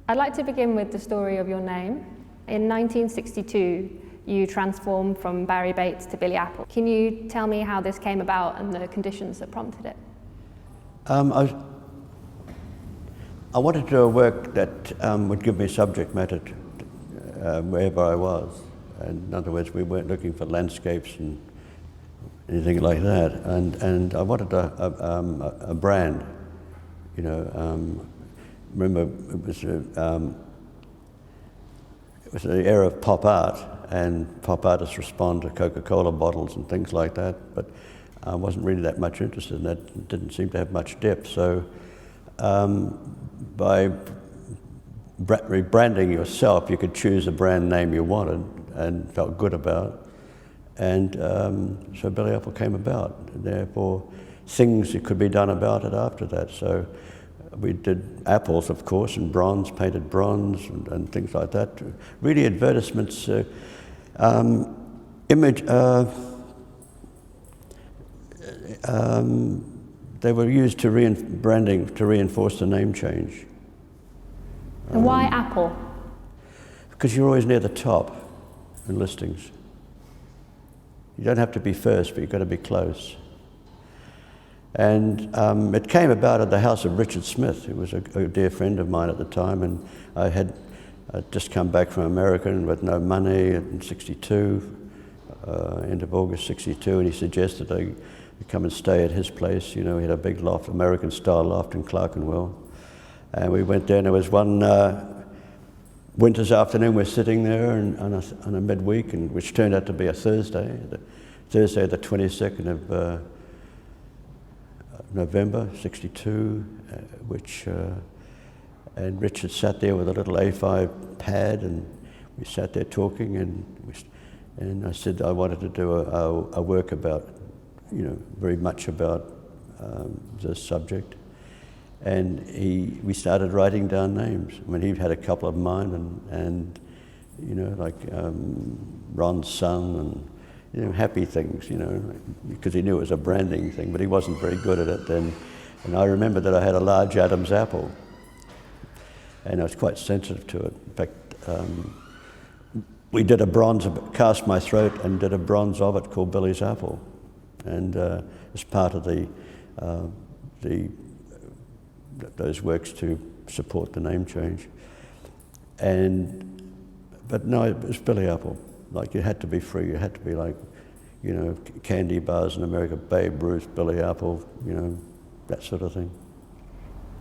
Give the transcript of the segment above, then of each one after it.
I'd like to begin with the story of your name. In 1962, you transformed from Barrie Bates to Billy Apple. Can you tell me how this came about and the conditions that prompted it? I wanted to do a work that would give me subject matter wherever I was. And in other words, we weren't looking for landscapes and anything like that. And I wanted a brand, you know. Remember, it was the era of pop art, and pop artists respond to Coca-Cola bottles and things like that, but I wasn't really that much interested in that. It didn't seem to have much depth. So by rebranding yourself, you could choose a brand name you wanted and felt good about. And so Billy Apple came about. And therefore, things that could be done about it after that. So we did apples, of course, and bronze, painted bronze, and things like that. Really, advertisements, they were used to branding to reinforce the name change. And why Apple? Because you're always near the top in listings. You don't have to be first, but you've got to be close. And it came about at the house of Richard Smith, who was a dear friend of mine at the time, and I'd just come back from America and with no money in '62, end of August '62, and he suggested I come and stay at his place. You know, he had a big loft, American-style loft in Clerkenwell. And we went there, and there was one winter's afternoon, we're sitting there on a midweek, and which turned out to be a Thursday the 22nd of November '62, and Richard sat there with a little A5 pad, and we sat there talking, and I said I wanted to do a work about, you know, very much about this subject. And we started writing down names. I mean, he had a couple of mine, and you know, like Ron's son, and you know, happy things, you know, because he knew it was a branding thing, but he wasn't very good at it then. And I remember that I had a large Adam's apple, and I was quite sensitive to it. In fact, we did a bronze, cast my throat, and did a bronze of it called Billy's Apple, and as part of those works to support the name change. But no, it was Billy Apple. Like, you had to be free. You had to be like, you know, candy bars in America, Babe Ruth, Billy Apple, you know, that sort of thing.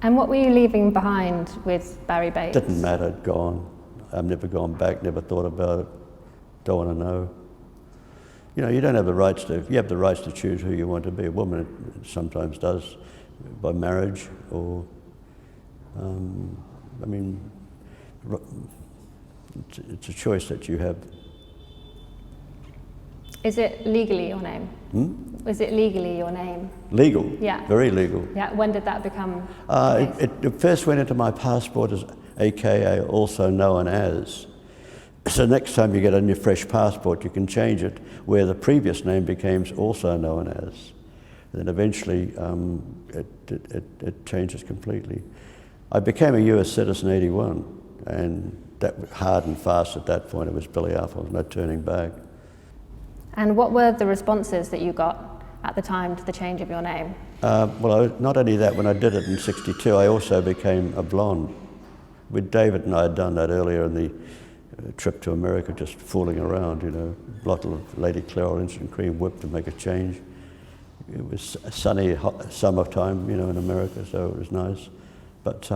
And what were you leaving behind with Barrie Bates? Didn't matter, gone. I've never gone back, never thought about it, don't want to know. You know, you don't have the rights to, you have the rights to choose who you want to be. A woman it sometimes does, by marriage, or, I mean, it's a choice that you have. Is it legally your name? Is it legally your name? Legal? Yeah. Very legal. Yeah, when did that become? It first went into my passport as AKA, also known as. So next time you get a new fresh passport, you can change it where the previous name becomes also known as. And then eventually it changes completely. I became a US citizen in '81, and that was hard and fast at that point. It was Billy Apple, no turning back. And what were the responses that you got at the time to the change of your name? Well, not only that, when I did it in '62, I also became a blonde. David and I had done that earlier in the trip to America, just fooling around, you know, bottle of Lady Clairol instant cream whip to make a change. It was a sunny, hot summertime, you know, in America, so it was nice. But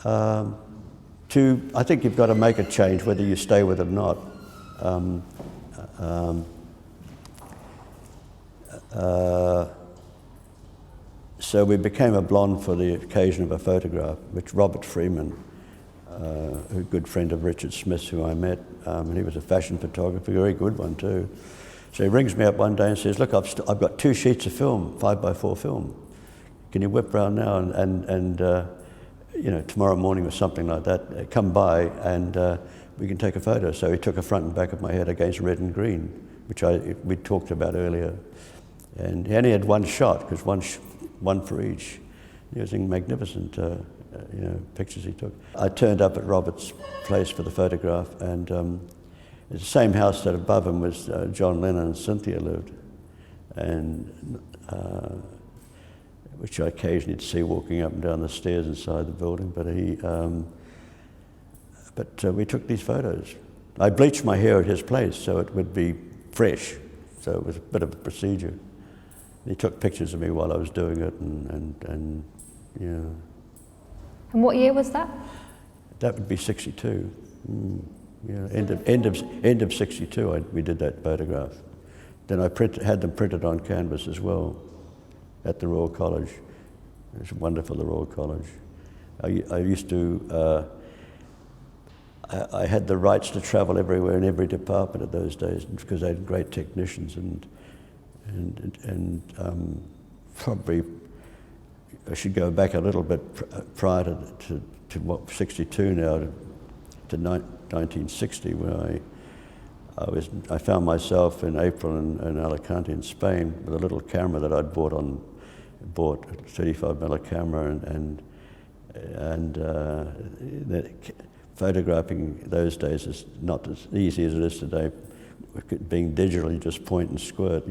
I think you've got to make a change whether you stay with it or not. So we became a blonde for the occasion of a photograph, which Robert Freeman, a good friend of Richard Smith's who I met, and he was a fashion photographer, a very good one too. So he rings me up one day and says, look, I've got 2 sheets of film, 5x4 film. Can you whip round now and you know, tomorrow morning or something like that, come by and we can take a photo. So he took a front and back of my head against red and green, which we talked about earlier. And he only had one shot, because one for each. He was magnificent. pictures he took. I turned up at Robert's place for the photograph, and the same house that above him was John Lennon and Cynthia lived, and which I occasionally see walking up and down the stairs inside the building. But we took these photos. I bleached my hair at his place so it would be fresh, so it was a bit of a procedure. He took pictures of me while I was doing it, and yeah. And what year was that? That would be 62. End of 62. We did that photograph. Then I had them printed on canvas as well at the Royal College. It was wonderful, the Royal College. I used to. I had the rights to travel everywhere in every department at those days because they had great technicians, and probably I should go back a little bit prior to what 62 now to 1960, where I found myself in April in Alicante in Spain with a little camera that I'd bought a 35mm camera, and photographing those days is not as easy as it is today. Being digitally just point and squirt,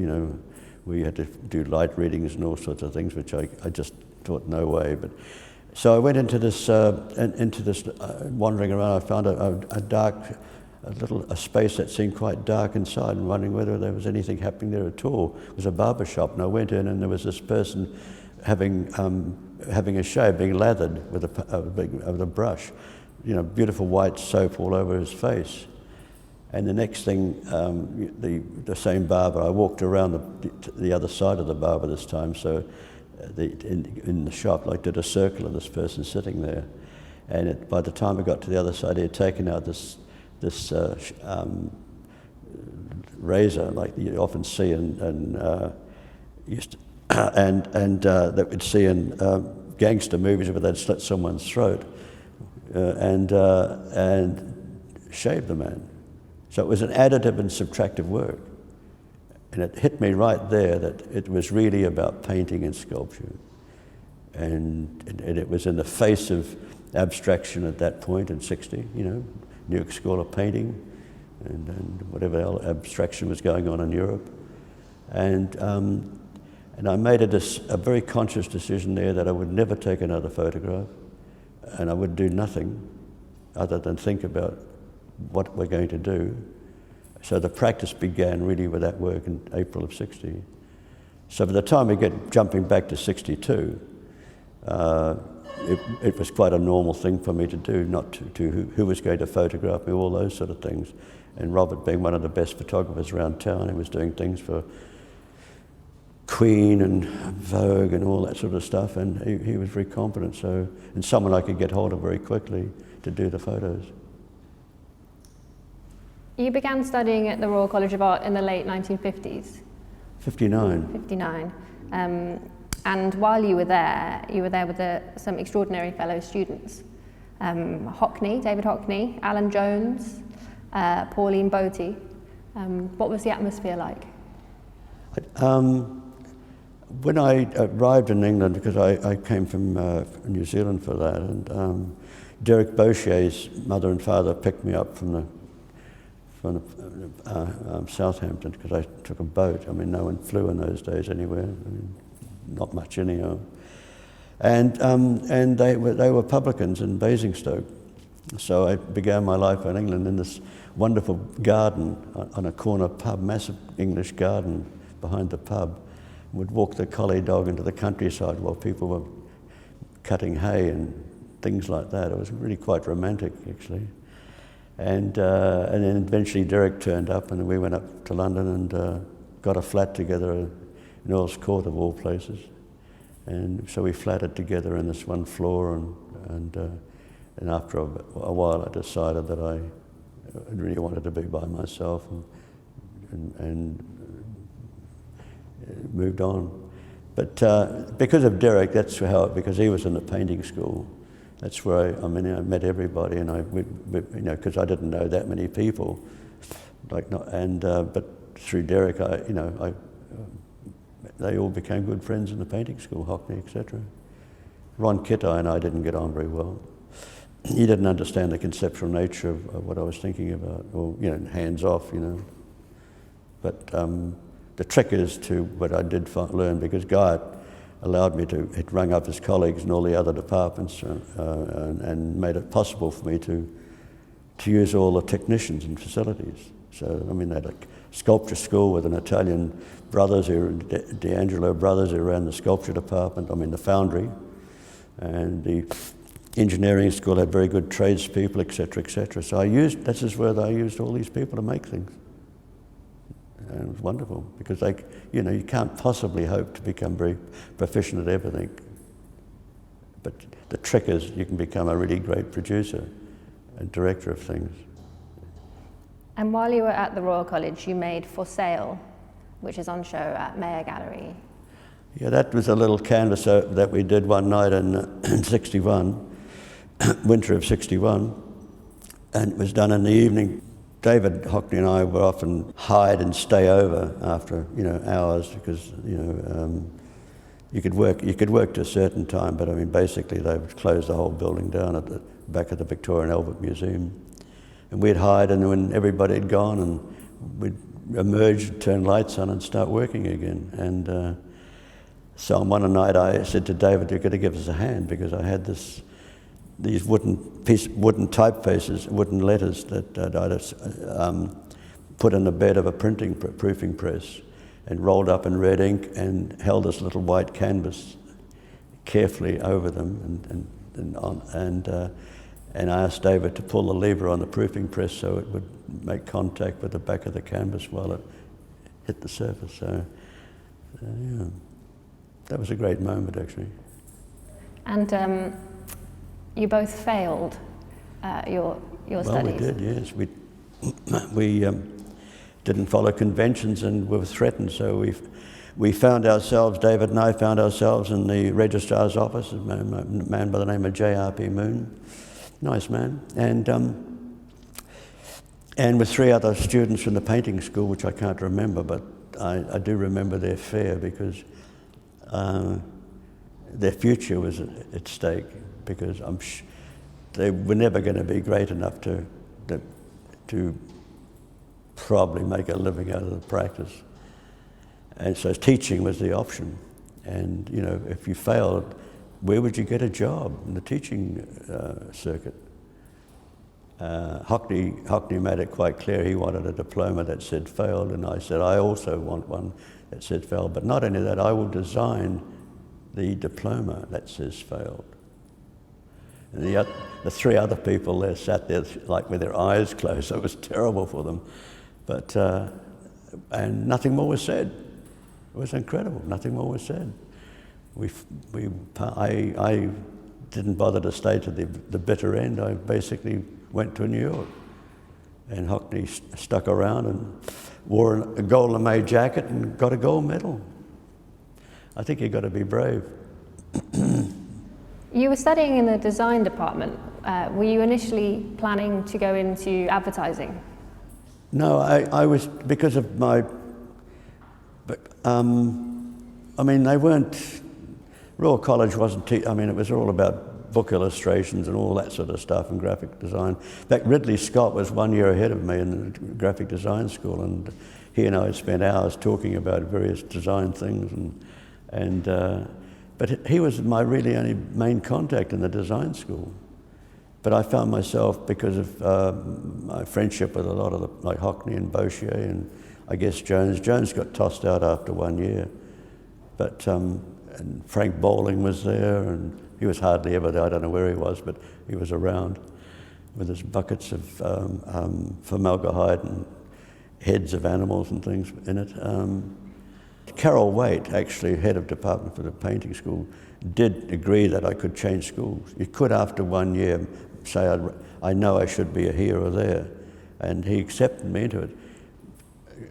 we had to do light readings and all sorts of things, which I just thought no way. But so I went into this wandering around. I found a space that seemed quite dark inside, and wondering whether there was anything happening there at all. It was a barber shop, and I went in, and there was this person having a shave, being lathered with a brush. Beautiful white soap all over his face. And the next thing, the same barber, I walked around the other side of the barber this time, so in the shop, I did a circle of this person sitting there. And by the time I got to the other side, he had taken out this razor, like you often see that we'd see in gangster movies where they'd slit someone's throat. And shaved the man. So it was an additive and subtractive work. And it hit me right there that it was really about painting and sculpture. And it was in the face of abstraction at that point in 60, New York School of Painting and whatever else abstraction was going on in Europe. And I made a very conscious decision there that I would never take another photograph. And I would do nothing other than think about what we're going to do. So the practice began really with that work in April of 60. So by the time we get jumping back to 62, it was quite a normal thing for me to do, not to who was going to photograph me, all those sort of things. And Robert, being one of the best photographers around town, he was doing things for Queen and Vogue and all that sort of stuff, and he was very competent, and someone I could get hold of very quickly to do the photos. You began studying at the Royal College of Art in the late 1950s? 59. 59. And while you were there with some extraordinary fellow students. David Hockney, Alan Jones, Pauline Boty. What was the atmosphere like? When I arrived in England, because I came from New Zealand for that, and Derek Boucher's mother and father picked me up from Southampton, because I took a boat. No one flew in those days anywhere, not much anyhow. And they were publicans in Basingstoke. So I began my life in England in this wonderful garden on a corner pub, massive English garden behind the pub. Would walk the collie dog into the countryside while people were cutting hay and things like that. It was really quite romantic, actually. And then eventually Derek turned up, and we went up to London and got a flat together in Earl's Court, of all places. And so we flatted together in this one floor, and after a while I decided that I really wanted to be by myself and moved on. But because of Derek, because he was in the painting school, that's where I met everybody, and because I didn't know that many people, but through Derek, they all became good friends in the painting school, Hockney, etc. Ron Kittai and I didn't get on very well. He didn't understand the conceptual nature of what I was thinking about, or, hands off, But the trick is to, what I did learn, because Guy allowed me to, it rang up his colleagues in all the other departments and made it possible for me to use all the technicians and facilities. So, they had a sculpture school with an Italian brothers, D'Angelo brothers, who ran the sculpture department, the foundry, and the engineering school had very good tradespeople, etc., etc. So this is where I used all these people to make things. And it was wonderful, because you can't possibly hope to become very proficient at everything. But the trick is you can become a really great producer and director of things. And while you were at the Royal College, you made For Sale, which is on show at Mayer Gallery. Yeah, that was a little canvas that we did one night in 61, winter of 61, and it was done in the evening. David Hockney and I would often hide and stay over after hours, because you could work to a certain time, but basically they would close the whole building down at the back of the Victoria and Albert Museum, and we'd hide, and when everybody had gone, and we'd emerge, turn lights on, and start working again. And so on one night I said to David, "You've got to give us a hand," because I had these wooden typefaces, wooden letters that I'd put in the bed of a proofing press and rolled up in red ink and held this little white canvas carefully over them, and I asked David to pull the lever on the proofing press so it would make contact with the back of the canvas while it hit the surface. So yeah, that was a great moment, actually. And you both failed your studies. Well, we did, yes. We didn't follow conventions and were threatened, so we found ourselves, David and I found ourselves in the registrar's office, a man by the name of J.R.P. Moon, nice man, and with 3 other students from the painting school, which I can't remember, but I do remember their fear, because their future was at stake, because they were never going to be great enough to probably make a living out of the practice. And so teaching was the option. And if you failed, where would you get a job? In the teaching circuit. Hockney made it quite clear he wanted a diploma that said failed, and I said I also want one that said failed. But not only that, I will design the diploma that says failed. And the 3 other people there sat there like with their eyes closed. It was terrible for them. But and nothing more was said. It was incredible. Nothing more was said. I didn't bother to stay to the bitter end. I basically went to New York, and Hockney stuck around and wore a gold lame jacket and got a gold medal. I think you've got to be brave. You were studying in the design department. Were you initially planning to go into advertising? No, I was, because of my, they weren't, Royal College wasn't, it was all about book illustrations and all that sort of stuff and graphic design. In fact, Ridley Scott was 1 year ahead of me in the graphic design school, and he and I had spent hours talking about various design things, but he was my really only main contact in the design school. But I found myself, because of my friendship with a lot of like Hockney and Boucher and I guess Jones. Jones got tossed out after 1 year, but and Frank Bowling was there, and he was hardly ever there. I don't know where he was, but he was around with his buckets of formaldehyde and heads of animals and things in it. Carol Waite, actually head of department for the painting school, did agree that I could change schools. You could, after 1 year, say, I know I should be here or there, and he accepted me into it.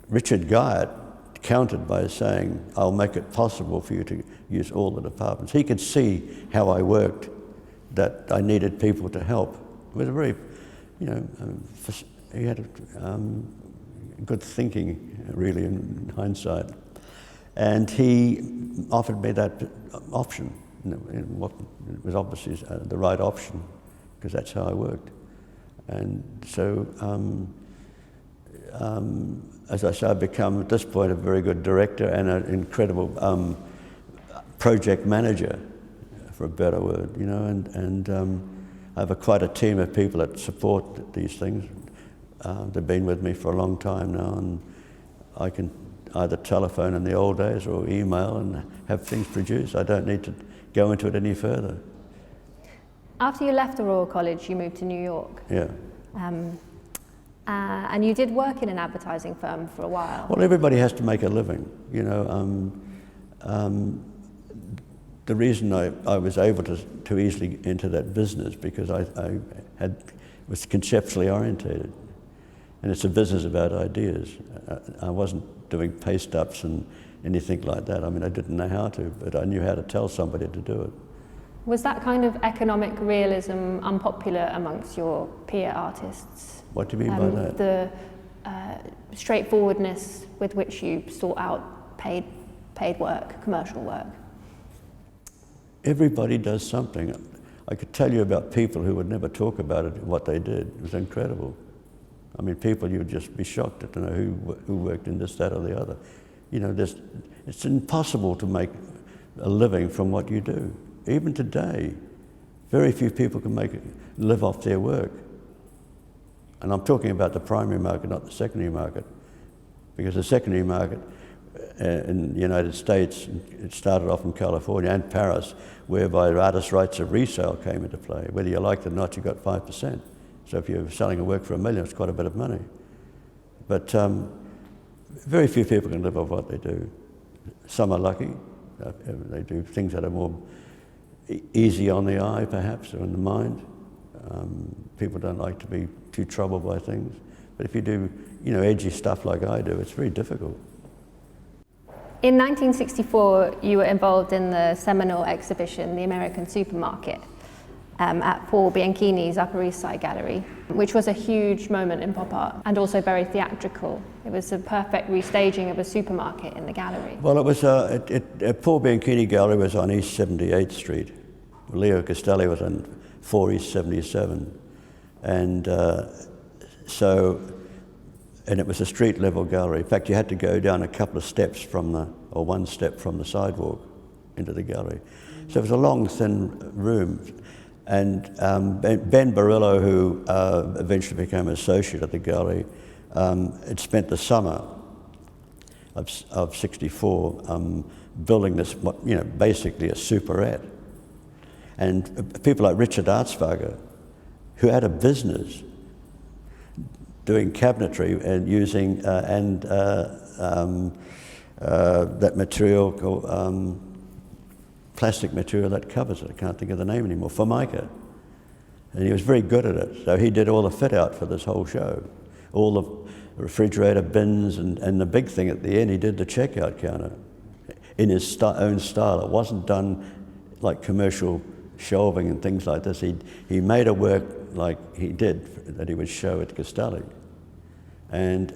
Richard Guyot countered by saying, I'll make it possible for you to use all the departments. He could see how I worked, that I needed people to help. It was a very, he had good thinking, really, in hindsight. And he offered me that option, and what it was obviously the right option, because that's how I worked. And so, as I say, I've become at this point a very good director and an incredible project manager, for a better word, you know, and I have quite a team of people that support these things. They've been with me for a long time now, and I can either telephone in the old days or email and have things produced. I don't need to go into it any further. After you left the Royal College, you moved to New York. Yeah. And you did work in an advertising firm for a while. Well, everybody has to make a living, you know. The reason I was able to easily enter that business because I was conceptually orientated, and it's a business about ideas. I wasn't doing paste-ups and anything like that. I mean, I didn't know how to, but I knew how to tell somebody to do it. Was that kind of economic realism unpopular amongst your peer artists? What do you mean by that? The straightforwardness with which you sought out paid work, commercial work. Everybody does something. I could tell you about people who would never talk about it, what they did. It was incredible. I mean, people you would just be shocked to know who worked in this, that, or the other. You know, it's impossible to make a living from what you do. Even today, very few people can live off their work. And I'm talking about the primary market, not the secondary market, because the secondary market in the United States, it started off in California and Paris, whereby artist rights of resale came into play. Whether you liked it or not, you got 5%. So if you're selling a work for $1 million, it's quite a bit of money. But very few people can live off what they do. Some are lucky. They do things that are more easy on the eye, perhaps, or in the mind. People don't like to be too troubled by things. But if you do, you know, edgy stuff like I do, it's very difficult. In 1964, you were involved in the seminal exhibition, The American Supermarket, at Paul Bianchini's Upper East Side Gallery, which was a huge moment in pop art and also very theatrical. It was a perfect restaging of a supermarket in the gallery. Well, it was Paul Bianchini Gallery was on East 78th Street. Leo Castelli was on 4 East 77, and and it was a street level gallery. In fact, you had to go down a couple of steps or one step from the sidewalk into the gallery. So it was a long, thin room. And Ben Barillo, who eventually became an associate at the gallery, had spent the summer of 64 building this, you know, basically a superette. And people like Richard Artsvager, who had a business doing cabinetry and using that material called plastic material that covers it. I can't think of the name anymore. Formica. And he was very good at it. So he did all the fit out for this whole show. All the refrigerator bins and the big thing at the end, he did the checkout counter in his own style. It wasn't done like commercial shelving and things like this. He made it work like he did, that he would show at Castelli. And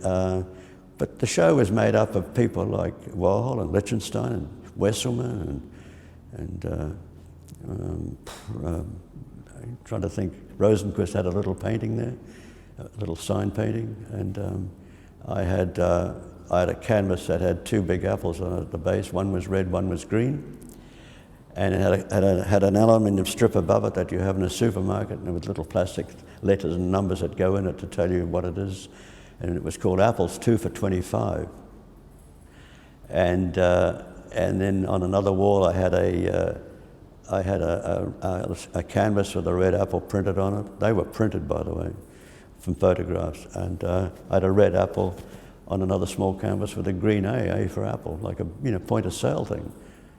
but the show was made up of people like Warhol and Lichtenstein and Wesselman and I'm trying to think. Rosenquist had a little painting there, a little sign painting, and I had a canvas that had two big apples on it at the base. One was red, one was green, and it had an aluminium strip above it that you have in a supermarket, and with little plastic letters and numbers that go in it to tell you what it is, and it was called Apples 2 for 25. And then on another wall I had a canvas with a red apple printed on it. They were printed, by the way, from photographs. And I had a red apple on another small canvas with a green A for apple, like a point of sale thing.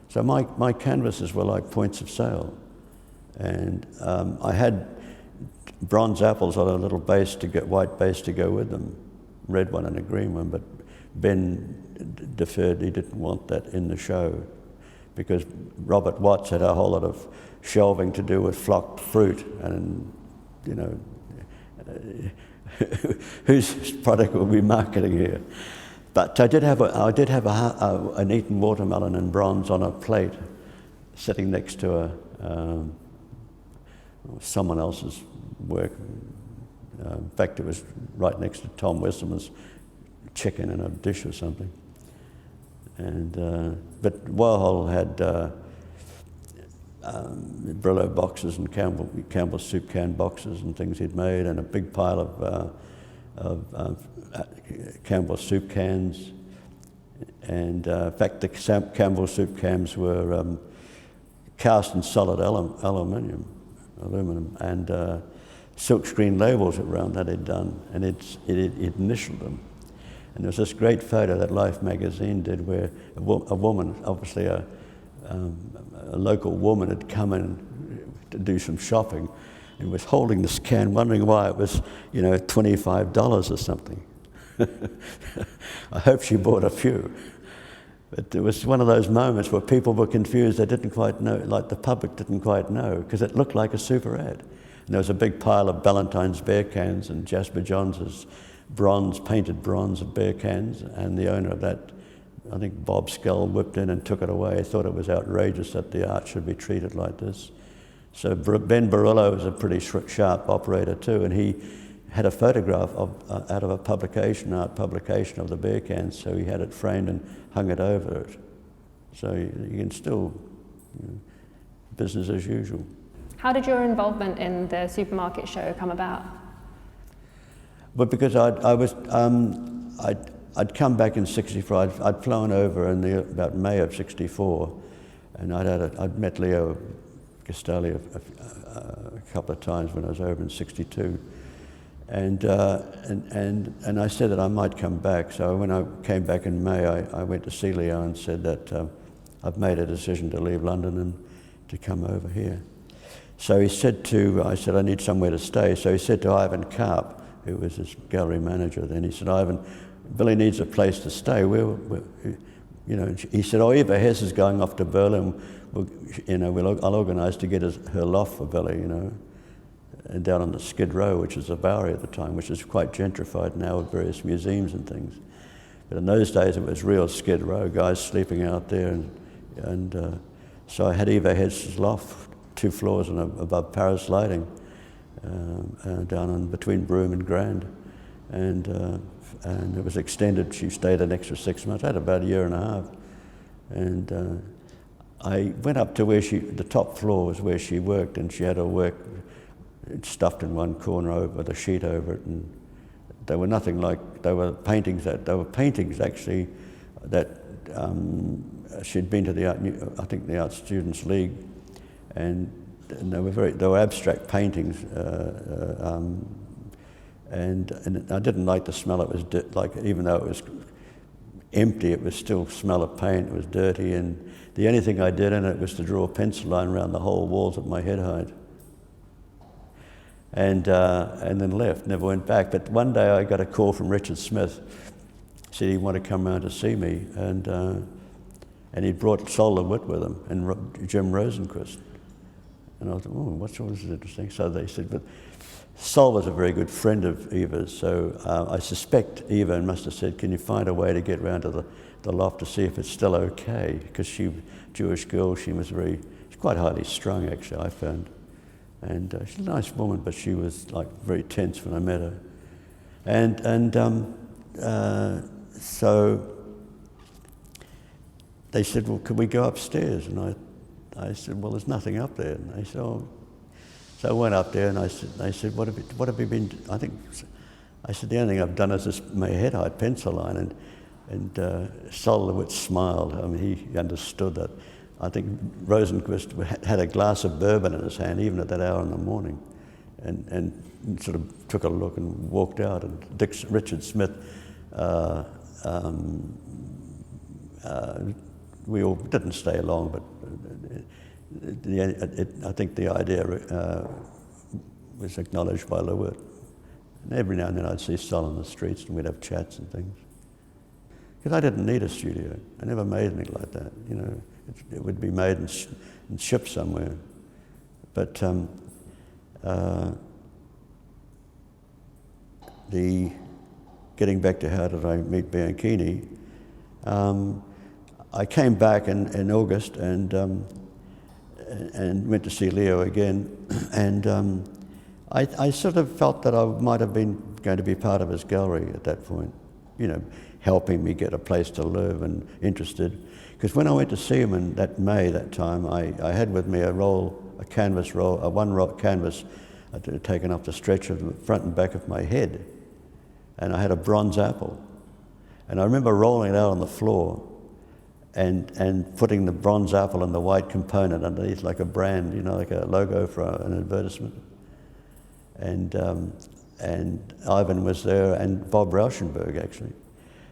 So my canvases were like points of sale. And I had bronze apples on a little base white base to go with them, red one and a green one, but Ben deferred. He didn't want that in the show because Robert Watts had a whole lot of shelving to do with flocked fruit, and whose product will we marketing here? But I did have an eaten watermelon in bronze on a plate sitting next to someone else's work. In fact, it was right next to Tom Westerman's chicken in a dish or something. And but Warhol had Brillo boxes and Campbell soup can boxes and things he'd made, and a big pile of Campbell soup cans. And in fact, the Campbell soup cans were cast in solid aluminum, and silkscreen labels around that he'd done, and it initialed them. And there was this great photo that Life magazine did where a woman, obviously a local woman, had come in to do some shopping and was holding this can, wondering why it was, $25 or something. I hope she bought a few. But it was one of those moments where people were confused. They didn't quite know, like the public didn't quite know, because it looked like a super ad. And there was a big pile of Ballantyne's beer cans and Jasper Johns' painted bronze of beer cans, and the owner of that, I think Bob Scull, whipped in and took it away. He thought it was outrageous that the art should be treated like this. So Ben Barillo was a pretty sharp operator too, and he had a photograph out of a art publication of the beer cans, so he had it framed and hung it over it. So you can still, business as usual. How did your involvement in the supermarket show come about? But because I'd come back in '64, I'd flown over in about May of '64, and I'd met Leo Castelli a couple of times when I was over in '62, and I said that I might come back. So when I came back in May, I went to see Leo and said that I've made a decision to leave London and to come over here. So I said I need somewhere to stay. So he said to Ivan Karp, who was his gallery manager then, he said, Ivan, Billy needs a place to stay. He said, Eva Hesse is going off to Berlin. I'll organise to get her loft for Billy, and down on the Skid Row, which was a Bowery at the time, which is quite gentrified now with various museums and things. But in those days, it was real Skid Row, guys sleeping out there, and so I had Eva Hesse's loft, 2 floors and above Paris lighting, down on between Broome and Grand, and it was extended. She stayed an extra 6 months. I had about a year and a half, and I went up to the top floor was where she worked, and she had her work stuffed in one corner with a sheet over it, and they were nothing like, they were paintings actually that she'd been to the Art Students League, and they were abstract paintings, and I didn't like the smell. It was even though it was empty, it was still smell of paint. It was dirty, and the only thing I did in it was to draw a pencil line around the whole walls at my head height, and then left. Never went back. But one day I got a call from Richard Smith. Said he wanted to come around to see me, and he brought Sol LeWitt with him and Jim Rosenquist. And I thought, what's all this interesting? So they said, but Sol was a very good friend of Eva's, so I suspect Eva must have said, can you find a way to get round to the loft to see if it's still okay? Because Jewish girl, she's quite highly strung actually, I found. And she's a nice woman, but she was like very tense when I met her. So they said, well, could we go upstairs? And I said, well, there's nothing up there. And they said, oh. So I went up there, and they said, what have you been? I said, the only thing I've done is this my head height pencil line, and Sol LeWitt smiled. I mean, he understood that. I think Rosenquist had a glass of bourbon in his hand, even at that hour in the morning, and sort of took a look and walked out. And Richard Smith, we all didn't stay long, but I think the idea was acknowledged by LeWitt. And every now and then I'd see Sol on the streets, and we'd have chats and things. Because I didn't need a studio. I never made anything like that. It would be made and shipped somewhere. But getting back to how did I meet Bianchini, I came back in August, and and went to see Leo again, and I sort of felt that I might have been going to be part of his gallery at that point, you know, helping me get a place to live and interested. Because when I went to see him in that May that time, I had with me a canvas roll, a one-roll canvas I'd taken off the stretch of the front and back of my head, and I had a bronze apple. And I remember rolling it out on the floor and putting the bronze apple and the white component underneath like a brand, you know, like a logo for an advertisement. And Ivan was there, and Bob Rauschenberg actually.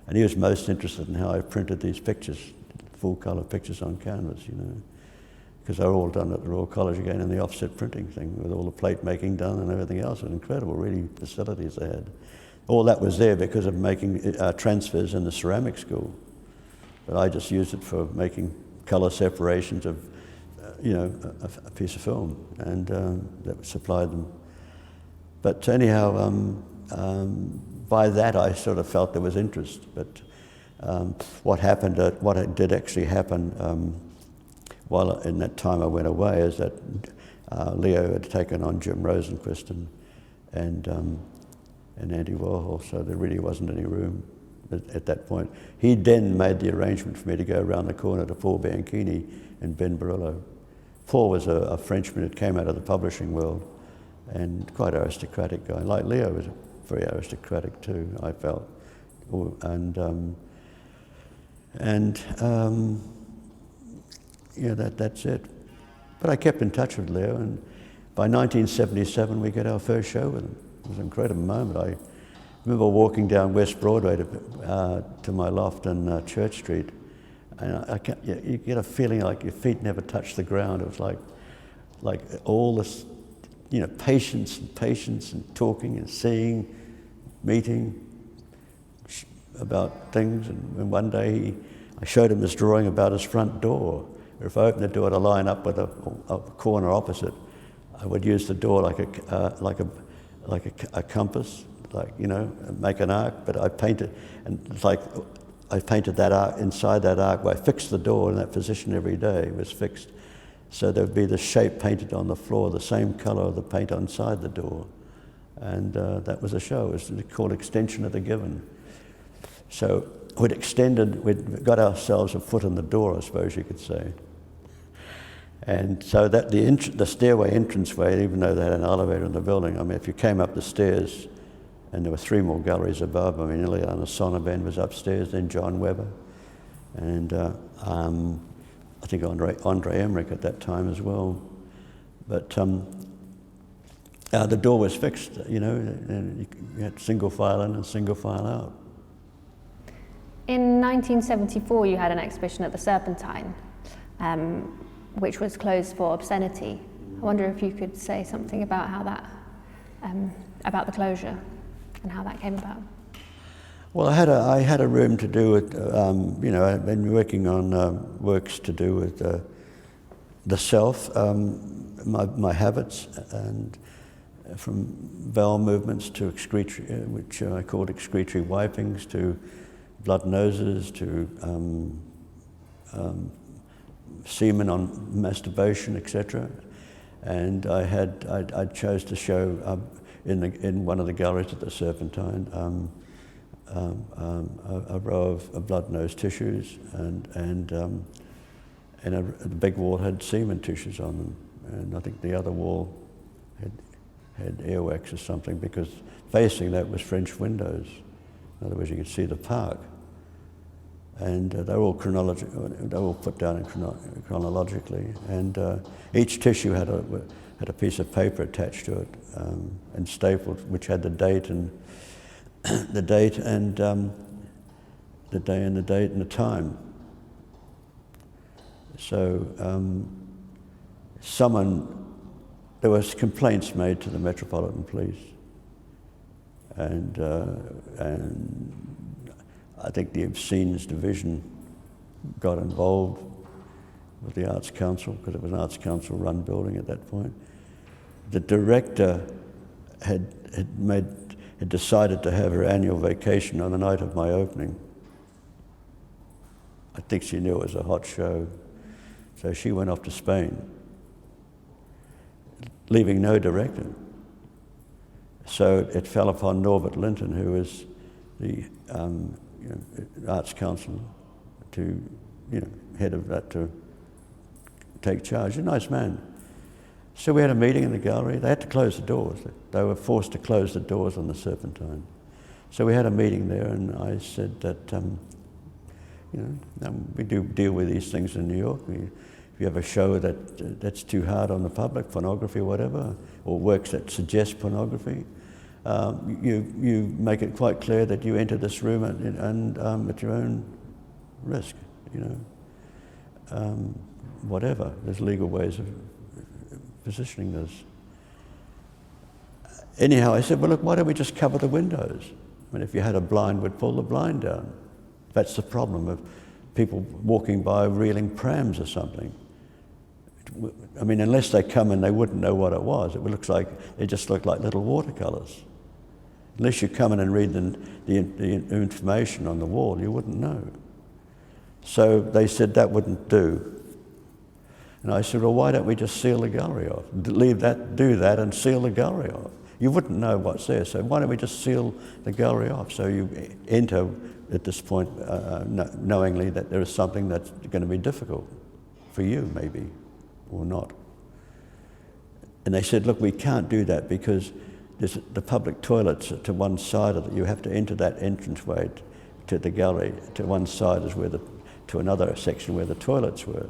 And he was most interested in how I printed these pictures, full colour pictures on canvas, you know, because they were all done at the Royal College again in the offset printing thing with all the plate making done and everything else. It was incredible, really, facilities they had. All that was there because of making transfers in the ceramic school. But I just used it for making colour separations of, you know, a piece of film, and that supplied them. But anyhow, by that I sort of felt there was interest. But what did actually happen while in that time I went away is that Leo had taken on Jim Rosenquist and Andy Warhol, so there really wasn't any room at that point. He then made the arrangement for me to go around the corner to Paul Bianchini and Ben Barillo. Paul was a Frenchman who came out of the publishing world and quite an aristocratic guy. Like Leo was very aristocratic too, I felt. Yeah, that's it. But I kept in touch with Leo, and by 1977 we got our first show with him. It was an incredible moment. I remember walking down West Broadway to my loft in Church Street, and you get a feeling like your feet never touched the ground. It was like all this, you know, patience and talking and seeing, meeting about things. And one day I showed him this drawing about his front door. If I opened the door to line up with a corner opposite, I would use the door like a compass, like, you know, make an arc. But I painted, and it's like I painted that arc inside that arc. Where I fixed the door in that position every day. It was fixed, so there would be the shape painted on the floor, the same colour of the paint inside the door, and that was a show. It was called Extension of the Given. So we'd got ourselves a foot in the door, I suppose you could say. And so that the stairway entranceway, even though they had an elevator in the building, I mean, if you came up the stairs, and there were 3 more galleries above, I mean, Ileana Sonnabend was upstairs, then John Webber, and I think Andre Emmerich at that time as well. But the door was fixed, you know, and you had single file in and single file out. In 1974, you had an exhibition at the Serpentine, which was closed for obscenity. I wonder if you could say something about how that, about the closure and how that came about. Well, I had a room to do with, you know, I'd been working on works to do with the self, my habits, and from bowel movements to excretory, which I called excretory wipings, to blood noses, to semen on masturbation, etc. And I chose to show in one of the galleries at the Serpentine a row of blood nose tissues, and the big wall had semen tissues on them, and I think the other wall had earwax or something, because facing that was French windows. In other words, you could see the park. And they were all put down chronologically, and each tissue had a piece of paper attached to it and stapled, which had the date and the date and the day and the date and the time. So there was complaints made to the Metropolitan Police, and I think the Obscenes Division got involved with the Arts Council, because it was an Arts Council run building at that point. The director had decided to have her annual vacation on the night of my opening. I think she knew it was a hot show, so she went off to Spain leaving no director. So it fell upon Norbert Linton, who was the Arts Council, to head of that, to take charge. A nice man. So we had a meeting in the gallery. They had to close the doors. They were forced to close the doors on the Serpentine. So we had a meeting there, and I said that we do deal with these things in New York. If you have a show that's too hard on the public, pornography or whatever, or works that suggest pornography, you make it quite clear that you enter this room and at your own risk. Whatever. There's legal ways of positioning this. Anyhow, I said, well, look, why don't we just cover the windows? I mean, if you had a blind, we'd pull the blind down. That's the problem of people walking by reeling prams or something. I mean, unless they come and they wouldn't know what it was. It just looked like little watercolours. Unless you come in and read the information on the wall, you wouldn't know. So they said that wouldn't do. And I said, well, why don't we just seal the gallery off? Do that and seal the gallery off. You wouldn't know what's there, so why don't we just seal the gallery off? So you enter at this point knowingly that there is something that's going to be difficult for you, maybe, or not. And they said, look, we can't do that because there's the public toilets to one side of it. You have to enter that entranceway to the gallery. To one side is to another section where the toilets were.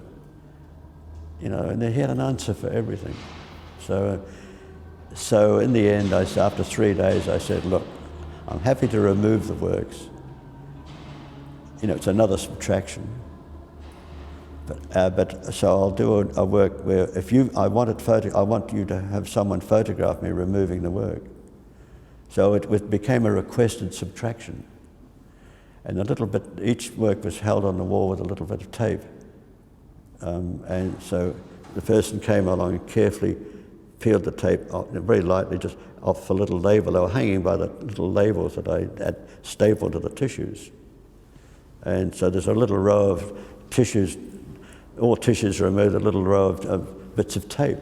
And they had an answer for everything. So in the end, after 3 days, I said, look, I'm happy to remove the works. It's another subtraction. But so I'll do a work where I want you to have someone photograph me removing the work. So it became a requested subtraction. And each work was held on the wall with a little bit of tape. And so the person came along and carefully peeled the tape off, very lightly, just off the little label. They were hanging by the little labels that I had stapled to the tissues. And so there's a little row of tissues, all tissues removed, a little row of bits of tape.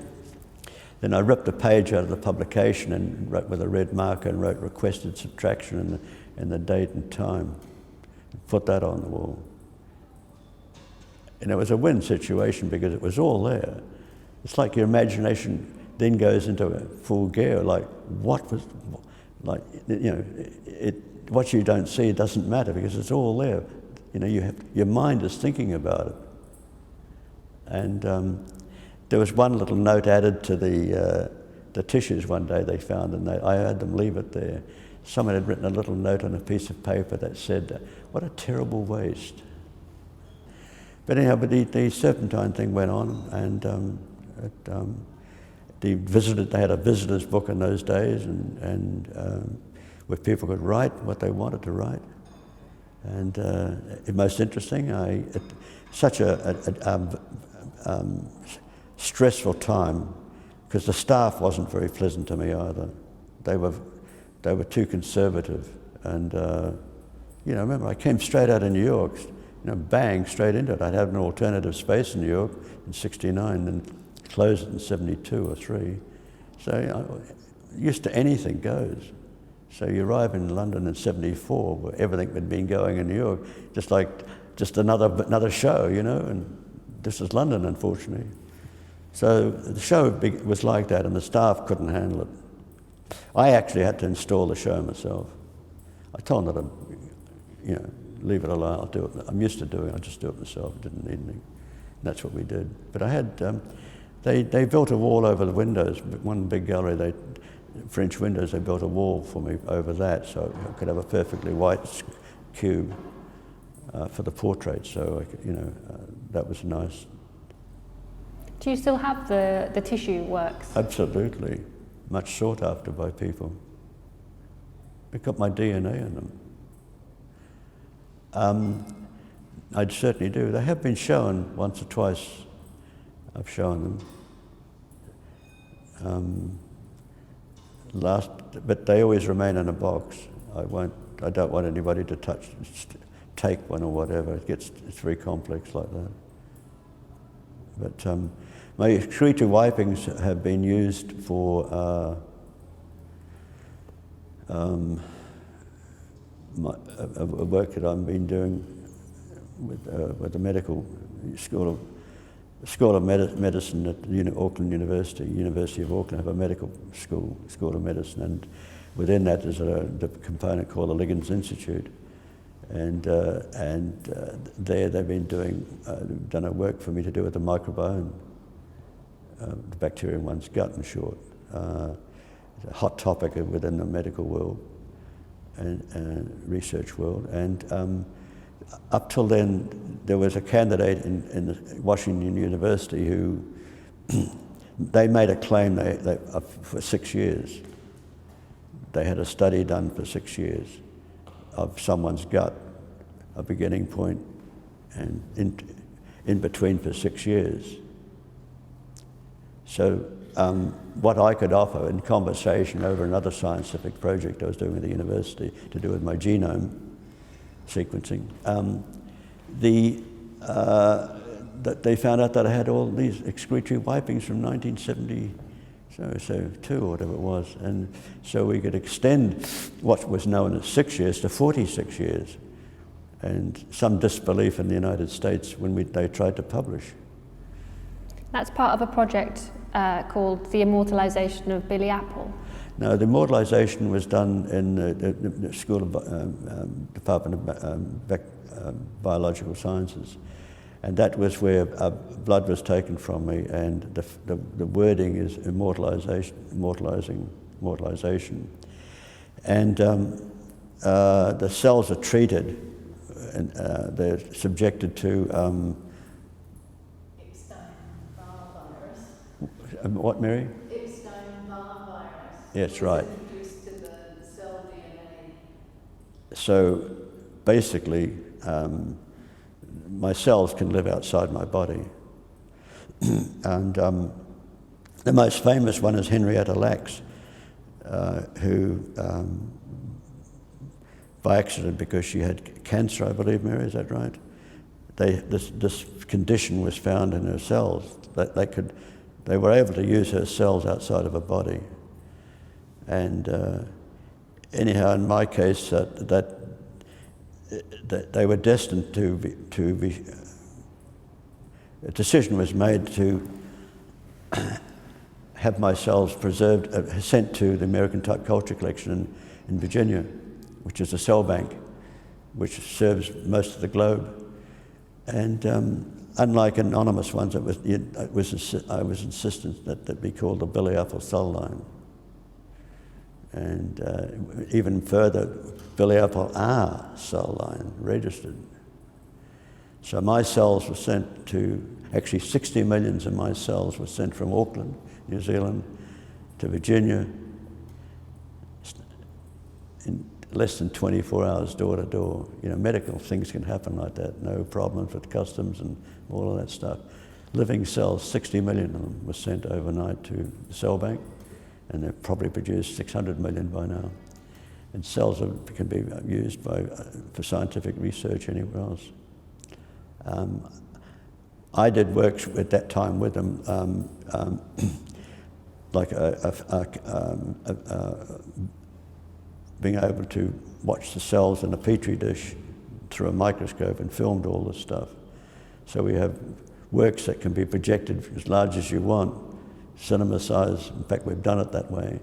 Then I ripped a page out of the publication and wrote with a red marker and wrote requested subtraction and the date and time. And put that on the wall. And it was a win situation because it was all there. It's like your imagination then goes into a full gear, what you don't see doesn't matter because it's all there. Your mind is thinking about it. And there was one little note added to the tissues one day they found, and I had them leave it there. Someone had written a little note on a piece of paper that said, what a terrible waste. But anyhow, the Serpentine thing went on, and they had a visitor's book in those days, and where people could write what they wanted to write. And the most interesting, such a stressful time, because the staff wasn't very pleasant to me either. They were too conservative, and remember I came straight out of New York. Bang, straight into it. I'd had an alternative space in New York in '69 and closed it in '72 or '3. So used to anything goes. So you arrive in London in '74 where everything had been going in New York, just another show, and this is London, unfortunately. So the show was like that and the staff couldn't handle it. I actually had to install the show myself. I told them that leave it alone, I'll do it. I'm used to doing it, I'll just do it myself. I didn't need anything. That's what we did. But I had, they built a wall over the windows, one big gallery, French windows, they built a wall for me over that so I could have a perfectly white cube for the portrait. So, that was nice. Do you still have the tissue works? Absolutely. Much sought after by people. They've got my DNA in them. I certainly do. They have been shown once or twice. I've shown them. But they always remain in a box. I don't want anybody to take one or whatever. It's very complex like that. My excretory wipings have been used for a work that I've been doing with the medical school of medicine at Auckland University of Auckland have a medical school of medicine, and within that there's a component called the Liggins Institute, and there they've been done a work for me to do with the microbiome, the bacteria in one's gut, in short. It's a hot topic within the medical world and research world, and up till then there was a candidate in Washington University who they made a claim they for 6 years. They had a study done for 6 years of someone's gut, a beginning point, and in between for 6 years. So what I could offer in conversation over another scientific project I was doing at the university to do with my genome sequencing, that they found out that I had all these excretory wipings from 1972 or whatever it was, and so we could extend what was known as 6 years to 46 years, and some disbelief in the United States when they tried to publish. That's part of a project called the immortalisation of Billy Apple. No, the immortalisation was done in the School of Department of Biological Sciences, and that was where blood was taken from me, and the wording is immortalisation, and the cells are treated, and they're subjected to what, Mary? Epstein-Barr virus. Yes, right. Introduced to the cell DNA. So basically, my cells can live outside my body. And the most famous one is Henrietta Lacks, who, by accident, because she had cancer, I believe, Mary, is that right? This condition was found in her cells. They were able to use her cells outside of her body. And anyhow, in my case, that they were destined to be. A decision was made to have my cells preserved, sent to the American Type Culture Collection in Virginia, which is a cell bank which serves most of the globe. And unlike anonymous ones, I was insistent that be called the Billy Apple cell line. And even further, Billy Apple R cell line, registered. So my cells were sent to, actually 60 millions of my cells were sent from Auckland, New Zealand, to Virginia in less than 24 hours, door to door. You know, medical things can happen like that, no problems with customs and all of that stuff. Living cells, 60 million of them were sent overnight to the cell bank, and they've probably produced 600 million by now. And cells can be used for scientific research anywhere else. I did work at that time with them, like being able to watch the cells in a petri dish through a microscope and filmed all this stuff. So we have works that can be projected as large as you want, cinema size. In fact, we've done it that way,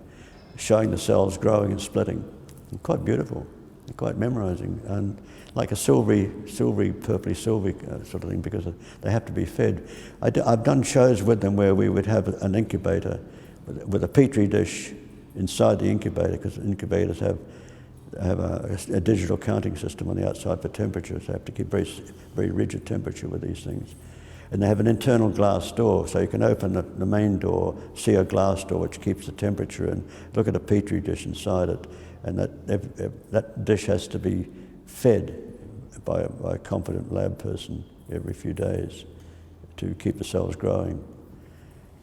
showing the cells growing and splitting. And quite beautiful, and quite memorizing, and like a silvery, purpley silvery sort of thing, because they have to be fed. I've done shows with them where we would have an incubator with a petri dish inside the incubator, because incubators have a digital counting system on the outside for temperature, so they have to keep very rigid temperature with these things. And they have an internal glass door, so you can open the main door, see a glass door which keeps the temperature, and look at a petri dish inside it. And that dish has to be fed by a competent lab person every few days to keep the cells growing.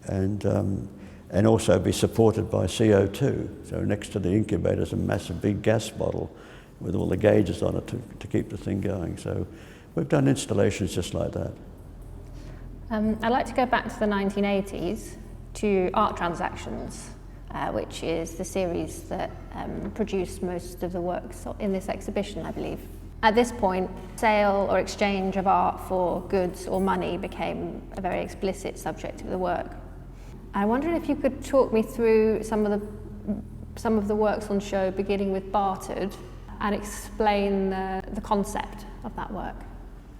And also be supported by CO2. So next to the incubator is a massive big gas bottle with all the gauges on it to keep the thing going. So we've done installations just like that. I'd like to go back to the 1980s to Art Transactions, which is the series that produced most of the works in this exhibition, I believe. At this point, sale or exchange of art for goods or money became a very explicit subject of the work. I wondered if you could talk me through some of the works on show, beginning with Bartered, and explain the concept of that work.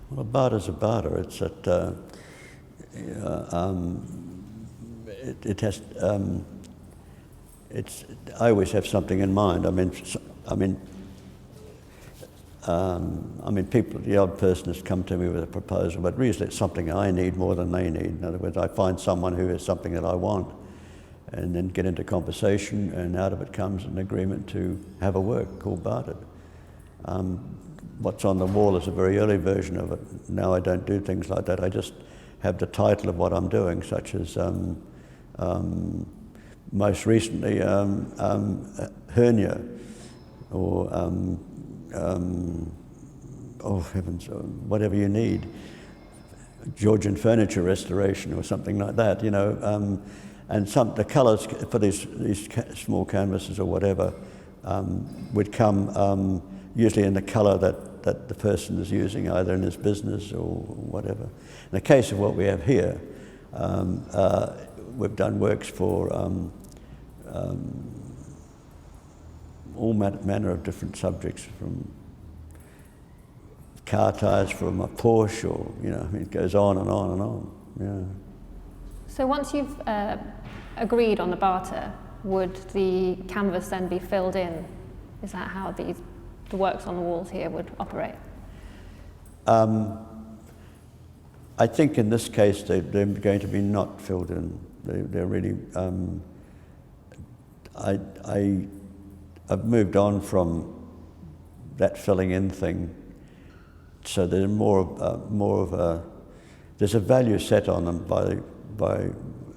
Well, a barter's a barter. It's that it has. I always have something in mind. People, the odd person has come to me with a proposal, but usually it's something I need more than they need. In other words, I find someone who has something that I want, and then get into conversation, and out of it comes an agreement to have a work called Bartered. What's on the wall is a very early version of it. Now I don't do things like that. I just have the title of what I'm doing, such as most recently hernia, or oh heavens, whatever you need, Georgian furniture restoration or something like that, you know. And the colours for these small canvases or whatever would come usually in the colour that the person is using, either in his business or whatever. In the case of what we have here, we've done works for all manner of different subjects, from car tyres from a Porsche, or, you know, it goes on and on and on. Yeah. So once you've agreed on the barter, would the canvas then be filled in? Is that how the works on the walls here would operate? I think in this case they're going to be not filled in. They're really. I've moved on from that filling in thing, so there's more of a. There's a value set on them by.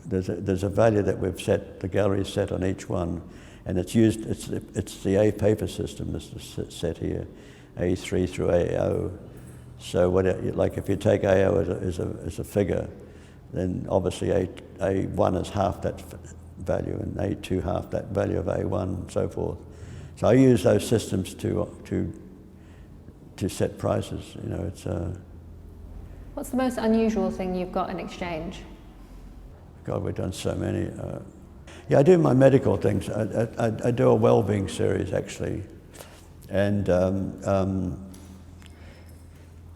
There's a value that we've set. The gallery's set on each one, and it's used. It's the A paper system that's set here, A3 through AO. So like if you take AO as a figure, then obviously A1 is half that value, and A2 half that value of A1, and so forth. So I use those systems to set prices. You know, it's. What's the most unusual thing you've got in exchange? God, we've done so many. Yeah, I do my medical things. I do a well-being series actually, and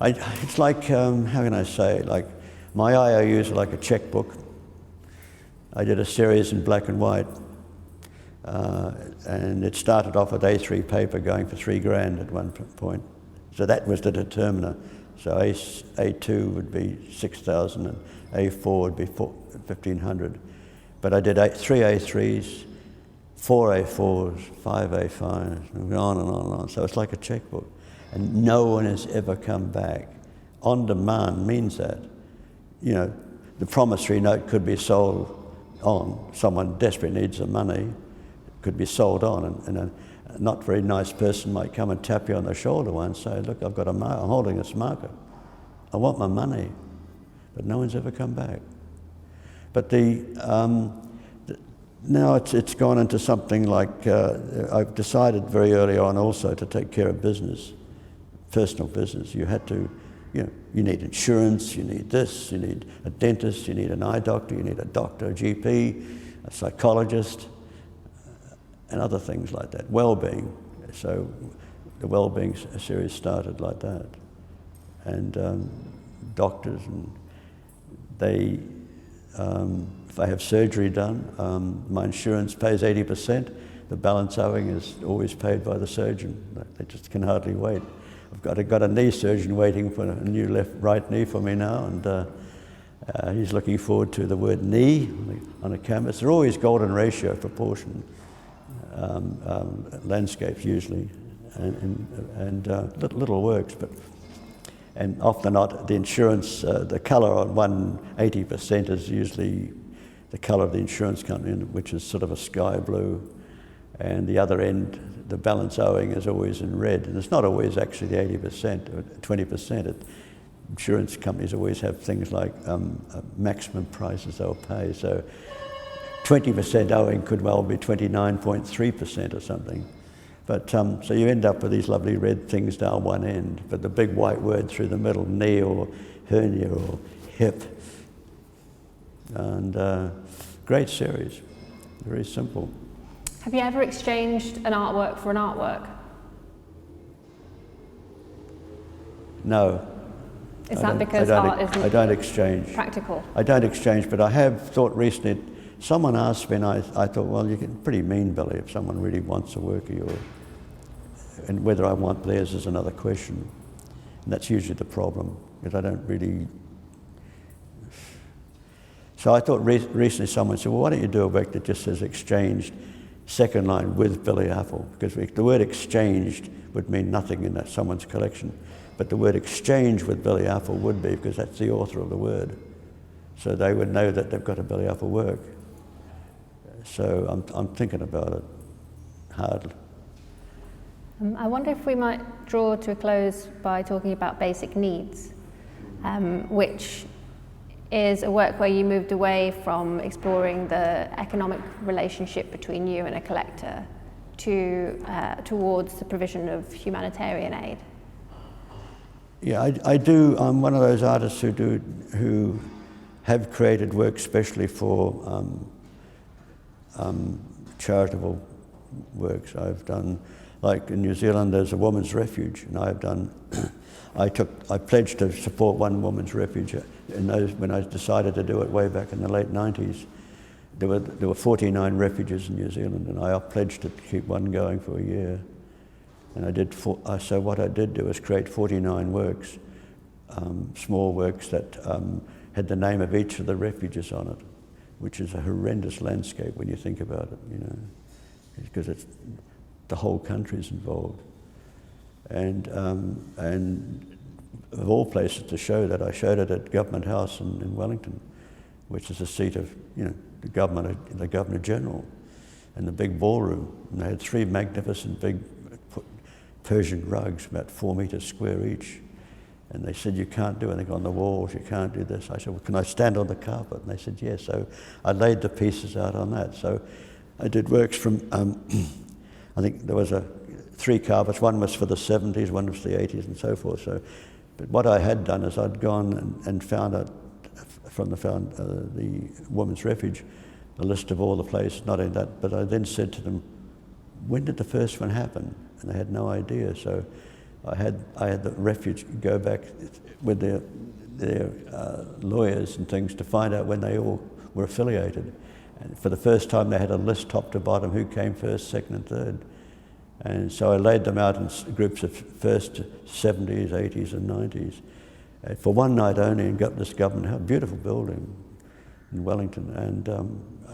it's like how can I say? Like my IOUs are like a checkbook. I did a series in black and white, and it started off with A3 paper going for $3,000 at one point. So that was the determiner. So A2 would be 6,000 and A4 would be 1,500. But I did 3 A3s, 4 A4s, 5 A5s, and on and on and on. So it's like a checkbook. And no one has ever come back. On demand means that, you know, the promissory note could be sold on. Someone desperately needs the money, it could be sold on, and a not very nice person might come and tap you on the shoulder one and say, look, I've got I'm holding this market. I want my money. But no one's ever come back. But now it's gone into something like, I've decided very early on also to take care of business, personal business. You had to, you know, you need insurance, you need this, you need a dentist, you need an eye doctor, you need a doctor, a GP, a psychologist, and other things like that. Well-being. So the well-being series started like that. And doctors, and they, if I have surgery done, my insurance pays 80%. The balance owing is always paid by the surgeon. They just can hardly wait. I've got a knee surgeon waiting for a new right knee for me now, and he's looking forward to the word knee on a canvas. They're always golden ratio proportion landscapes usually, and little works, and often not the insurance. The colour on 180% is usually the colour of the insurance company, which is sort of a sky blue, and the other end, the balance owing, is always in red, and it's not always actually the 80% or 20%. insurance companies always have things like maximum prices they'll pay. So 20% owing could well be 29.3% or something. But so you end up with these lovely red things down one end, but the big white word through the middle, knee or hernia or hip. And great series, very simple. Have you ever exchanged an artwork for an artwork? No. Is that because art isn't I don't exchange. practical? I don't exchange, but I have thought recently, someone asked me and I thought, well, you get pretty mean, Billy, if someone really wants a work of yours. And whether I want theirs is another question. And that's usually the problem, because I don't really... So I thought recently someone said, well, why don't you do a work that just says exchanged, second line, with Billy Apple? Because the word exchanged would mean nothing in someone's collection. But the word exchange with Billy Apple would be, because that's the author of the word. So they would know that they've got a Billy Apple work. So I'm thinking about it hard. I wonder if we might draw to a close by talking about basic needs, which is a work where you moved away from exploring the economic relationship between you and a collector towards the provision of humanitarian aid. Yeah, I do. I'm one of those artists who have created work especially for charitable works. I've done, like in New Zealand, there's a women's refuge, and I've done. I pledged to support one women's refuge when I decided to do it way back in the late 90s. There were 49 refuges in New Zealand, and I pledged to keep one going for a year. And I did. So what I did do was create 49 works, small works that had the name of each of the refuges on it, which is a horrendous landscape when you think about it, you know, because it's the whole country's involved. And of all places to show that, I showed it at Government House in Wellington, which is the seat of, you know, the Governor General, and the big ballroom. And they had 3 magnificent big Persian rugs, about 4 meters square each. And they said, you can't do anything on the walls, you can't do this. I said, well, can I stand on the carpet? And they said, yes. So I laid the pieces out on that. So I did works from, I think there was 3 carpets. One was for the 70s, one was for the 80s and so forth. So, but what I had done is I'd gone and found out from the Women's Refuge a list of all the places, not only that, but I then said to them, when did the first one happen? And they had no idea. So I had the refuge go back with their lawyers and things to find out when they all were affiliated. And for the first time, they had a list top to bottom who came first, second, and third. And so I laid them out in groups of first 70s, 80s, and 90s for one night only, and got this Government House, beautiful building in Wellington. And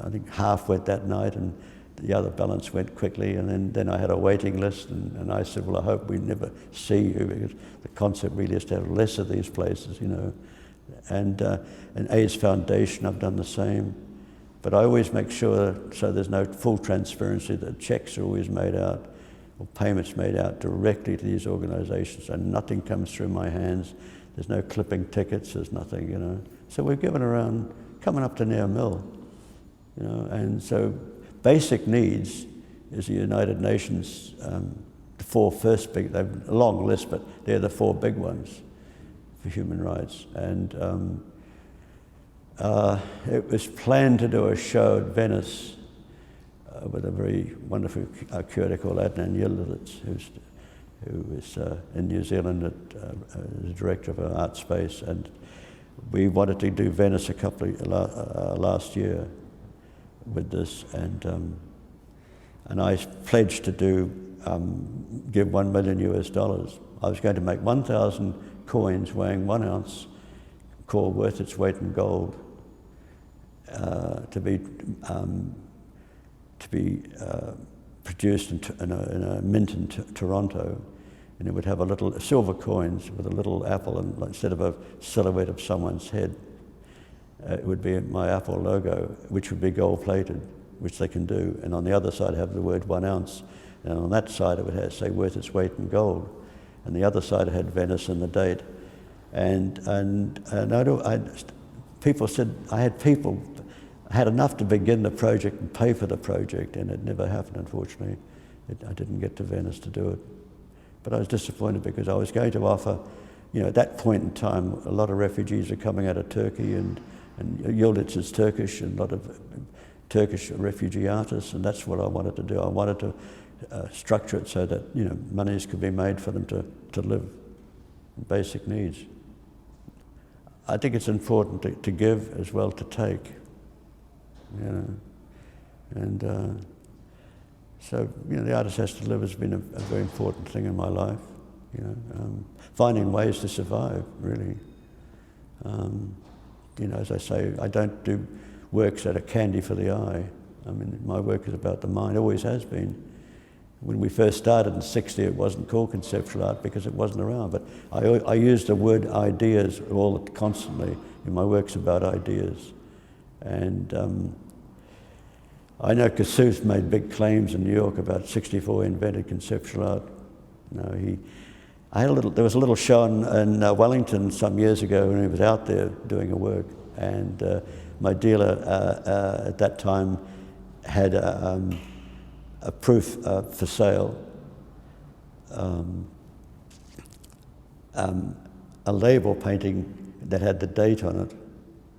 I think half went that night, and the other balance went quickly, and then I had a waiting list, and I said, well, I hope we never see you, because the concept really is to have less of these places, you know. And AIDS Foundation, I've done the same. But I always make sure, so there's no full transparency, that checks are always made out, or payments made out directly to these organisations, and nothing comes through my hands. There's no clipping tickets, there's nothing, you know. So we've given around, coming up to near $1 million, you know, and so basic needs is the United Nations, the 4 first big, they've a long list, but they're the 4 big ones for human rights. And it was planned to do a show at Venice with a very wonderful curator called Adnan Yildiz, who is in New Zealand as director of an art space, and we wanted to do Venice a couple of last year with this, and I pledged to give $1 million US. I was going to make 1,000 coins weighing 1 ounce, called worth its weight in gold, to be produced in a mint in Toronto, and it would have a little silver coins with a little apple, and instead of a silhouette of someone's head, it would be my Apple logo, which would be gold-plated, which they can do, and on the other side have the word 1 ounce, and on that side it would say worth its weight in gold, and the other side had Venice and the date, and people said I had enough to begin the project and pay for the project, and it never happened, unfortunately. I didn't get to Venice to do it. But I was disappointed because I was going to offer, at that point in time, a lot of refugees are coming out of Turkey, and Yildiz is Turkish, and a lot of Turkish refugee artists, and that's what I wanted to do. I wanted to structure it so that, monies could be made for them to live, basic needs. I think it's important to give as well to take, and so the artist has to live has been a very important thing in my life. Finding ways to survive, really. As I say, I don't do works that are candy for the eye. I mean, my work is about the mind, always has been. When we first started in '60, it wasn't called conceptual art because it wasn't around, but I use the word ideas constantly. My work's about ideas. And I know Cassuth made big claims in New York about '64 invented conceptual art. There was a little show in Wellington some years ago when he was out there doing a work, and my dealer at that time had a proof for sale, a label painting that had the date on it,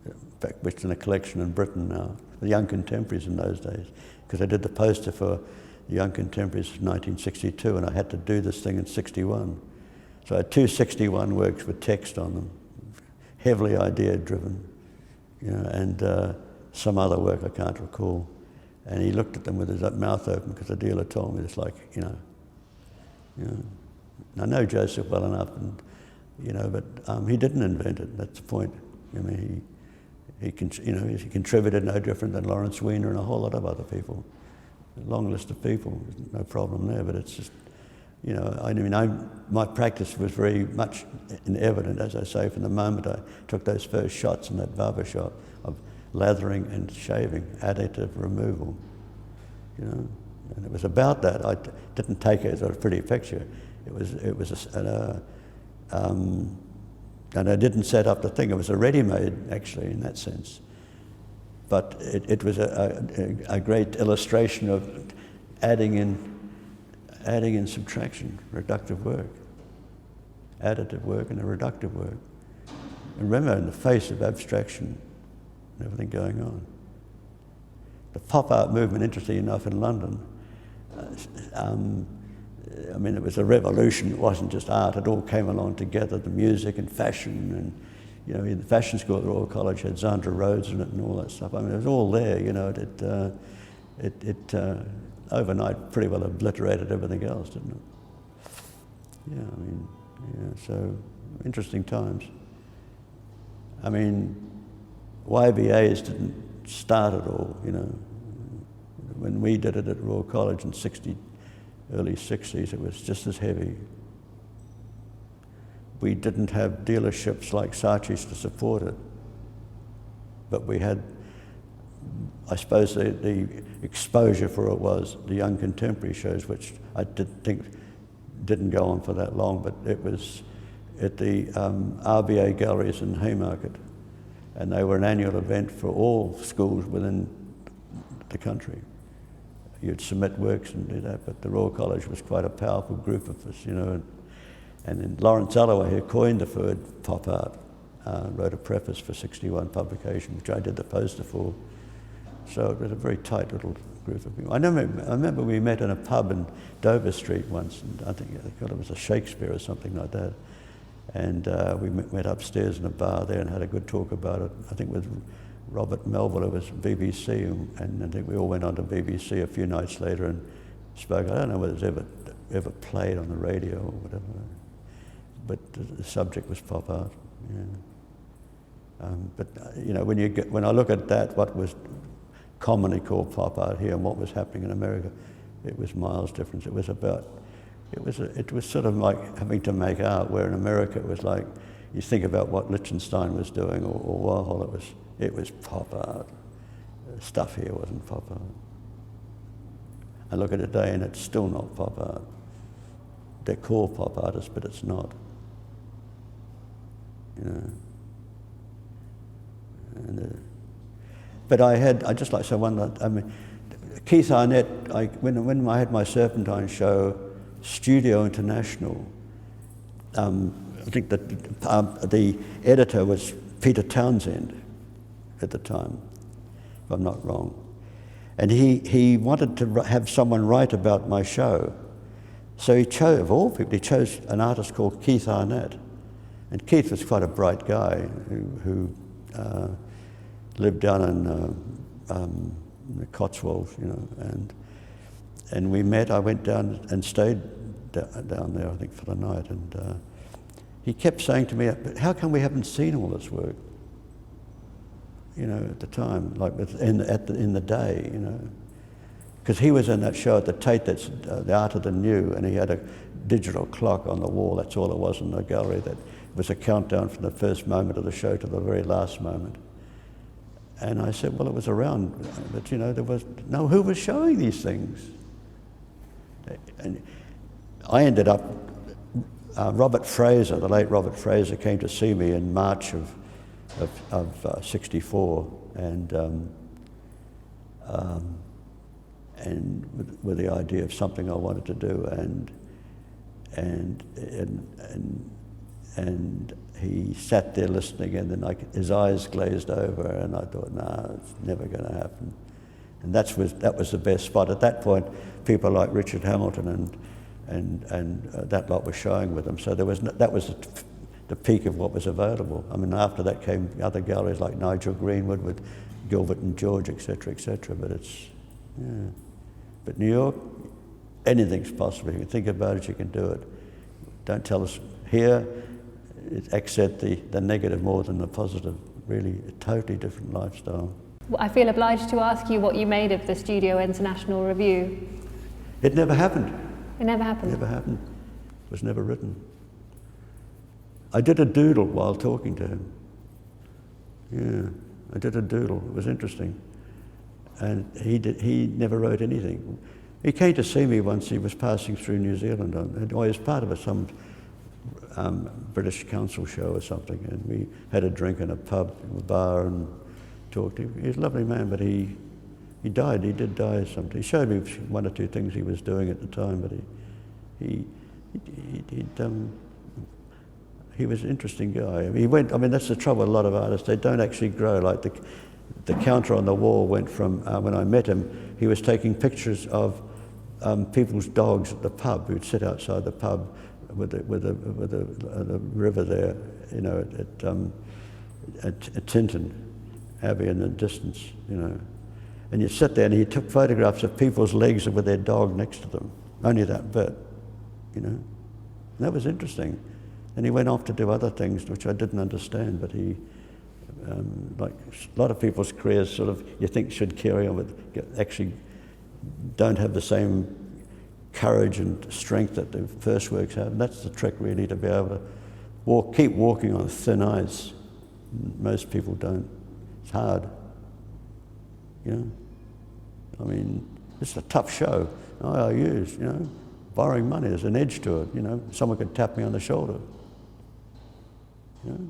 in fact, which is in a collection in Britain now, the Young Contemporaries in those days, because I did the poster for the Young Contemporaries in 1962, and I had to do this thing in '61. So I had two '61 works with text on them, heavily idea-driven, and some other work I can't recall. And he looked at them with his mouth open because the dealer told me, it's like, I know Joseph well enough, and but he didn't invent it. That's the point. I mean, he contributed no different than Lawrence Weiner and a whole lot of other people. A long list of people, no problem there. But it's just, my practice was very much evident, as I say, from the moment I took those first shots in that barber shop of lathering and shaving, additive removal, and it was about that. I didn't take it as a pretty picture. And I didn't set up the thing. It was a ready-made, actually, in that sense. But it was a great illustration of adding in subtraction, reductive work, additive work and a reductive work. And remember, in the face of abstraction and everything going on. The pop art movement, interestingly enough, in London, it was a revolution. It wasn't just art, it all came along together, the music and fashion, and in the fashion school at the Royal College had Zandra Rhodes in it and all that stuff. I mean, it was all there, it overnight pretty well obliterated everything else, didn't it? So interesting times. I mean, YBAs didn't start at all, When we did it at Royal College in early 60s, it was just as heavy. We didn't have dealerships like Saatchi's to support it, but we had, I suppose, the exposure for it was the Young Contemporary shows, which I didn't go on for that long, but it was at the RBA galleries in Haymarket, and they were an annual event for all schools within the country. You'd submit works and do that, but the Royal College was quite a powerful group of us, and then Lawrence Alloway, who coined the word pop art, wrote a preface for '61 publication, which I did the poster for. So it was a very tight little group of people. I remember we met in a pub in Dover Street once, and I think it was a Shakespeare or something like that. And we went upstairs in a bar there and had a good talk about it. I think with Robert Melville, who was BBC, and I think we all went on to BBC a few nights later and spoke. I don't know whether it was ever played on the radio or whatever, but the subject was pop art. But when I look at that, what was commonly called pop art here and what was happening in America, it was miles different. It was sort of like having to make art, where in America it was like, you think about what Lichtenstein was doing or Warhol, it was pop art. Stuff here wasn't pop art. I look at it today and it's still not pop art. They're called pop artists, but it's not. you know. And, but I just like so one. I mean, Keith Arnett. When I had my Serpentine show, Studio International. I think that the editor was Peter Townsend at the time, if I'm not wrong, and he wanted to have someone write about my show, so he chose, of all people, he chose an artist called Keith Arnett, and Keith was quite a bright guy who lived down in the Cotswolds, you know, and we met. I went down and stayed down there, I think, for the night, and he kept saying to me, "But how come we haven't seen all this work?" You know, at the time, like in the day, you know, because he was in that show at the Tate, that's the Art of the New, and he had a digital clock on the wall. That's all it was in the gallery. That was a countdown from the first moment of the show to the very last moment. And I said, well, it was around, but you know, there was who was showing these things? And I ended up. Robert Fraser, the late Robert Fraser, came to see me in March of '64, and with the idea of something I wanted to do, and he sat there listening, and then his eyes glazed over, and I thought, nah, it's never going to happen. And that was the best spot. At that point, people like Richard Hamilton and that lot were showing with them. So that was the peak of what was available. I mean, after that came other galleries like Nigel Greenwood with Gilbert and George, etc., etc. But but New York, anything's possible. If you think about it, you can do it. Don't tell us here. Accept the negative more than the positive. Really, a totally different lifestyle. Well, I feel obliged to ask you what you made of the Studio International review. It never happened. It never happened? Never happened. It was never written. I did a doodle while talking to him. Yeah, I did a doodle. It was interesting. And he never wrote anything. He came to see me once. He was passing through New Zealand. He was part of some British Council show or something, and we had a drink in a pub, a bar, and talked to him. He was a lovely man, but he died. He did die sometime. He showed me one or two things he was doing at the time, but he was an interesting guy. He went. I mean, that's the trouble with a lot of artists. They don't actually grow. Like the counter on the wall went from when I met him. He was taking pictures of people's dogs at the pub who'd sit outside the pub with the river there, you know, at Tinton Abbey in the distance, you know. And you sit there and he took photographs of people's legs with their dog next to them, only that bit, you know. And that was interesting. And he went off to do other things which I didn't understand, but he, like a lot of people's careers sort of, you think should carry on with, actually don't have the same courage and strength that the first works have. And that's the trick really, to be able to keep walking on thin ice. Most people don't. It's hard. You know? I mean, it's a tough show. I use, you know, borrowing money, there's an edge to it, you know. Someone could tap me on the shoulder. You know?